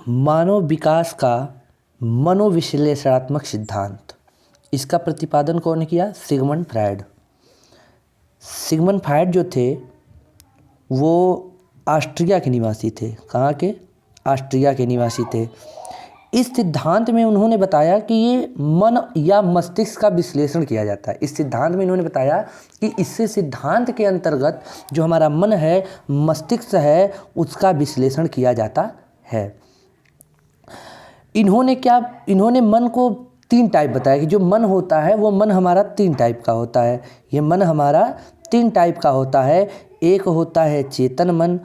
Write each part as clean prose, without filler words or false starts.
मानव विकास का मनोविश्लेषणात्मक सिद्धांत, इसका प्रतिपादन कौन किया? Sigmund Freud. सिगमंड फ्रायड जो थे वो ऑस्ट्रिया के निवासी थे। कहाँ के? ऑस्ट्रिया के निवासी थे। इस सिद्धांत में उन्होंने बताया कि ये मन या मस्तिष्क का विश्लेषण किया जाता है। इस सिद्धांत में इन्होंने बताया कि इससे सिद्धांत के अंतर्गत जो हमारा मन है, मस्तिष्क है, उसका विश्लेषण किया जाता है। इन्होंने मन को 3 टाइप बताया कि जो मन होता है वो मन हमारा 3 टाइप का होता है। ये मन हमारा 3 टाइप का होता है। एक होता है चेतन मन,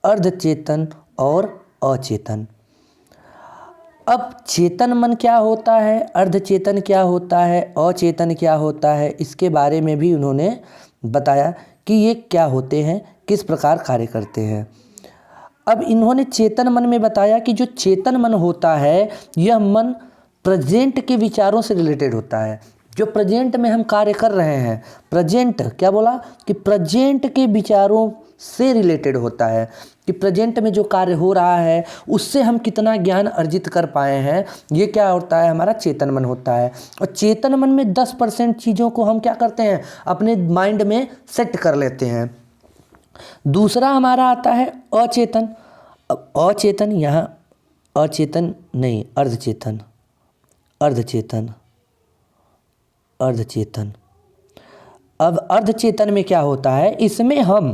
अर्धचेतन और अचेतन। अब चेतन मन क्या होता है, अर्धचेतन क्या होता है, अचेतन क्या होता है, इसके बारे में भी उन्होंने बताया कि ये क्या होते हैं, किस प्रकार कार्य करते हैं। अब इन्होंने चेतन मन में बताया कि जो चेतन मन होता है यह मन प्रेजेंट के विचारों से रिलेटेड होता है। जो प्रेजेंट में हम कार्य कर रहे हैं, प्रेजेंट क्या बोला कि प्रेजेंट के विचारों से रिलेटेड होता है, कि प्रेजेंट में जो कार्य हो रहा है उससे हम कितना ज्ञान अर्जित कर पाए हैं, ये क्या होता है? हमारा चेतन मन होता है। और चेतन मन में 10% चीज़ों को हम क्या करते हैं? अपने माइंड में सेट कर लेते हैं। दूसरा हमारा आता है अचेतन। अब अचेतन, यहाँ अचेतन नहीं, अर्धचेतन, अर्धचेतन, अर्धचेतन। अब अर्धचेतन में क्या होता है? इसमें हम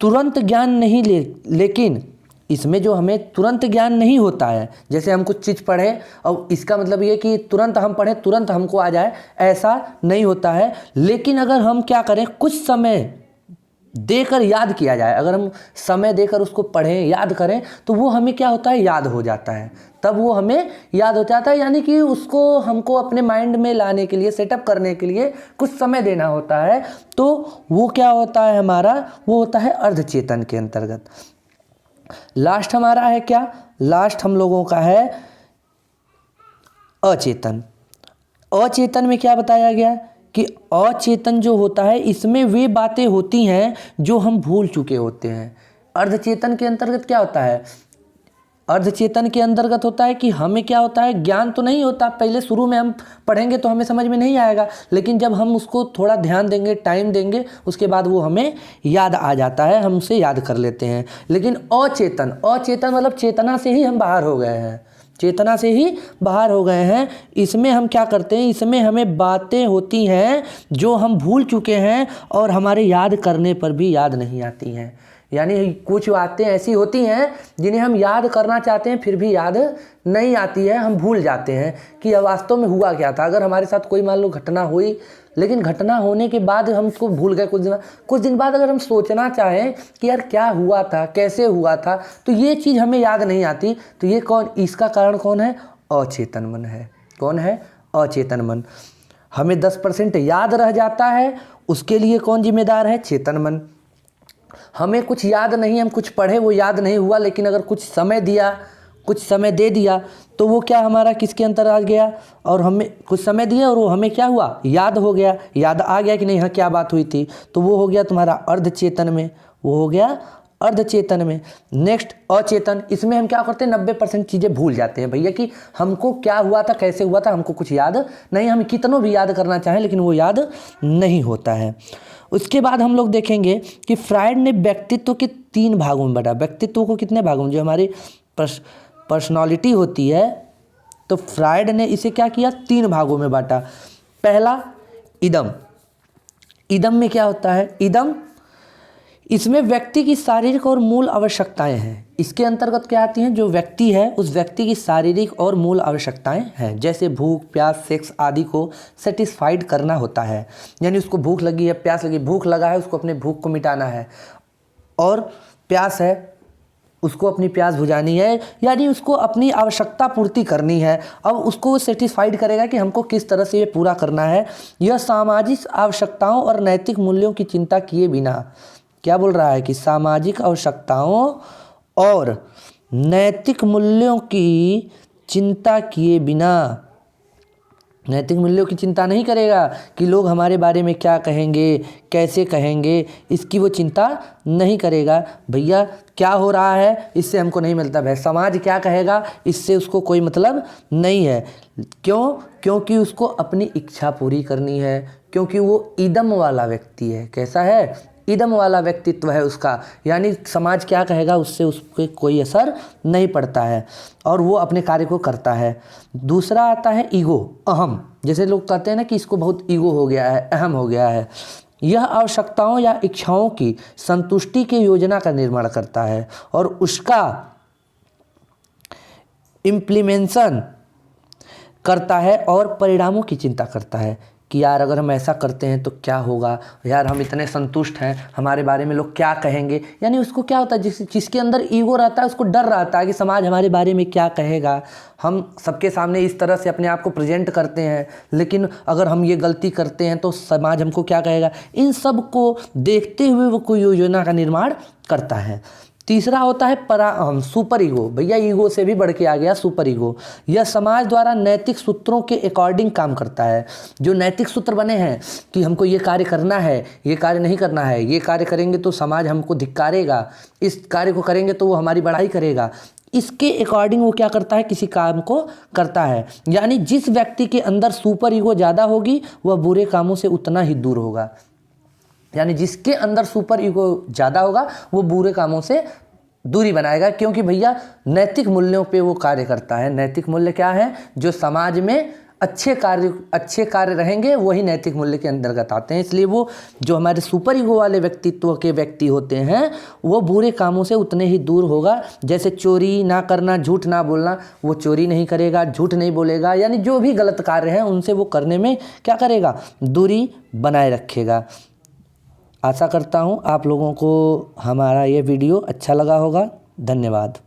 तुरंत ज्ञान नहीं लेकिन इसमें जो हमें तुरंत ज्ञान नहीं होता है, जैसे हम कुछ चीज़ पढ़े और इसका मतलब ये कि तुरंत हम पढ़ें तुरंत हमको आ जाए, ऐसा नहीं होता है। लेकिन अगर हम क्या करें, कुछ समय देकर याद किया जाए, अगर हम समय देकर उसको पढ़ें, याद करें, तो वो हमें क्या होता है? याद हो जाता है। तब वो हमें याद हो जाता है, यानी कि उसको हमको अपने माइंड में लाने के लिए, सेटअप करने के लिए कुछ समय देना होता है। तो वो क्या होता है हमारा? वो होता है अर्धचेतन के अंतर्गत। लास्ट हमारा है क्या? लास्ट हम लोगों का है अचेतन। अचेतन में क्या बताया गया कि अचेतन जो होता है इसमें वे बातें होती हैं जो हम भूल चुके होते हैं। अर्धचेतन के अंतर्गत क्या होता है? अर्धचेतन के अंतर्गत होता है कि हमें क्या होता है? ज्ञान तो नहीं होता, पहले शुरू में हम पढ़ेंगे तो हमें समझ में नहीं आएगा, लेकिन जब हम उसको थोड़ा ध्यान देंगे, टाइम देंगे, उसके बाद वो हमें याद आ जाता है, हम उसे याद कर लेते हैं। लेकिन अचेतन, अचेतन मतलब चेतना से ही हम बाहर हो गए हैं, चेतना से ही बाहर हो गए हैं। इसमें हम क्या करते हैं? इसमें हमें बातें होती हैं जो हम भूल चुके हैं और हमारे याद करने पर भी याद नहीं आती हैं। यानी कुछ बातें ऐसी होती हैं जिन्हें हम याद करना चाहते हैं फिर भी याद नहीं आती है, हम भूल जाते हैं कि वास्तव में हुआ क्या था। अगर हमारे साथ कोई मान लो घटना हुई, लेकिन घटना होने के बाद हम उसको भूल गए, कुछ दिन बाद अगर हम सोचना चाहें कि यार क्या हुआ था, कैसे हुआ था, तो ये चीज़ हमें याद नहीं आती। तो ये इसका कारण कौन है? अचेतन मन है। कौन है? अचेतन मन। हमें 10% याद रह जाता है, उसके लिए कौन जिम्मेदार है? चेतन मन। हमें कुछ याद नहीं, हम कुछ पढ़े वो याद नहीं हुआ, लेकिन अगर कुछ समय दिया, कुछ समय दे दिया, तो वो क्या हमारा किसके अंतर आ गया? और हमें कुछ समय दिया और वो हमें क्या हुआ? याद हो गया, याद आ गया कि नहीं, हाँ क्या बात हुई थी, तो वो हो गया तुम्हारा अर्धचेतन में, वो हो गया अर्धचेतन में। नेक्स्ट अचेतन, इसमें हम क्या करते हैं? 90% चीज़ें भूल जाते हैं भैया, कि हमको क्या हुआ था, कैसे हुआ था, हमको कुछ याद नहीं, हम कितनों भी याद करना चाहें लेकिन वो याद नहीं होता है। उसके बाद हम लोग देखेंगे कि फ्रायड ने व्यक्तित्व के 3 भागों में बांटा। व्यक्तित्व को कितने भागों में? जो हमारी पर्सनालिटी होती है, तो फ्रायड ने इसे क्या किया? 3 भागों में बांटा। पहला इदम। इदम में क्या होता है? इदम, इसमें व्यक्ति की शारीरिक और मूल आवश्यकताएं हैं। इसके अंतर्गत क्या आती हैं? जो व्यक्ति है उस व्यक्ति की शारीरिक और मूल आवश्यकताएं हैं, जैसे भूख, प्यास, सेक्स आदि को सेटिस्फाइड करना होता है। यानी उसको भूख लगी है, प्यास लगी, भूख लगा है, उसको अपने भूख को मिटाना है, और प्यास है, उसको अपनी प्यास बुझानी है, यानी उसको अपनी आवश्यकता पूर्ति करनी है। अब उसको सेटिस्फाइड करेगा कि हमको किस तरह से ये पूरा करना है। यह सामाजिक आवश्यकताओं और नैतिक मूल्यों की चिंता किए बिना, क्या बोल रहा है कि सामाजिक आवश्यकताओं और नैतिक मूल्यों की चिंता किए बिना नैतिक मूल्यों की चिंता नहीं करेगा कि लोग हमारे बारे में क्या कहेंगे, कैसे कहेंगे, इसकी वो चिंता नहीं करेगा। भैया क्या हो रहा है इससे हमको नहीं मिलता है, समाज क्या कहेगा इससे उसको कोई मतलब नहीं है। क्यों? क्योंकि उसको अपनी इच्छा पूरी करनी है, क्योंकि वो ईदम वाला व्यक्ति है। कैसा है? ईदम वाला व्यक्तित्व है उसका, यानी समाज क्या कहेगा उससे उसके कोई असर नहीं पड़ता है और वो अपने कार्य को करता है। दूसरा आता है ईगो, अहम। जैसे लोग कहते हैं ना कि इसको बहुत ईगो हो गया है, अहम हो गया है। यह आवश्यकताओं या इच्छाओं की संतुष्टि की योजना का निर्माण करता है और उसका इम्प्लीमेंशन करता है और परिणामों की चिंता करता है कि यार अगर हम ऐसा करते हैं तो क्या होगा, यार हम इतने संतुष्ट हैं, हमारे बारे में लोग क्या कहेंगे। यानी उसको क्या होता है, जिसके अंदर ईगो रहता है उसको डर रहता है कि समाज हमारे बारे में क्या कहेगा। हम सबके सामने इस तरह से अपने आप को प्रेजेंट करते हैं, लेकिन अगर हम ये गलती करते हैं तो समाज हमको क्या कहेगा। इन सब को देखते हुए वो कोई योजना का निर्माण करता है। तीसरा होता है पराअहम, सुपर ईगो। भैया ईगो से भी बढ़ के आ गया सुपर ईगो। यह समाज द्वारा नैतिक सूत्रों के अकॉर्डिंग काम करता है। जो नैतिक सूत्र बने हैं कि हमको ये कार्य करना है, ये कार्य नहीं करना है, ये कार्य करेंगे तो समाज हमको धिक्कारेगा, इस कार्य को करेंगे तो वो हमारी बड़ाई करेगा, इसके अकॉर्डिंग वो क्या करता है, किसी काम को करता है। यानी जिस व्यक्ति के अंदर सुपर ईगो ज़्यादा होगी वह बुरे कामों से उतना ही दूर होगा। यानी जिसके अंदर सुपर ईगो ज़्यादा होगा वो बुरे कामों से दूरी बनाएगा, क्योंकि भैया नैतिक मूल्यों पे वो कार्य करता है। नैतिक मूल्य क्या है? जो समाज में अच्छे कार्य रहेंगे वही नैतिक मूल्य के अंतर्गत आते हैं। इसलिए वो जो हमारे सुपर ईगो वाले व्यक्तित्व के व्यक्ति होते हैं वो बुरे कामों से उतने ही दूर होगा। जैसे चोरी ना करना, झूठ ना बोलना, वो चोरी नहीं करेगा, झूठ नहीं बोलेगा, यानी जो भी गलत कार्य हैं उनसे वो करने में क्या करेगा, दूरी बनाए रखेगा। आशा करता हूँ आप लोगों को हमारा ये वीडियो अच्छा लगा होगा। धन्यवाद।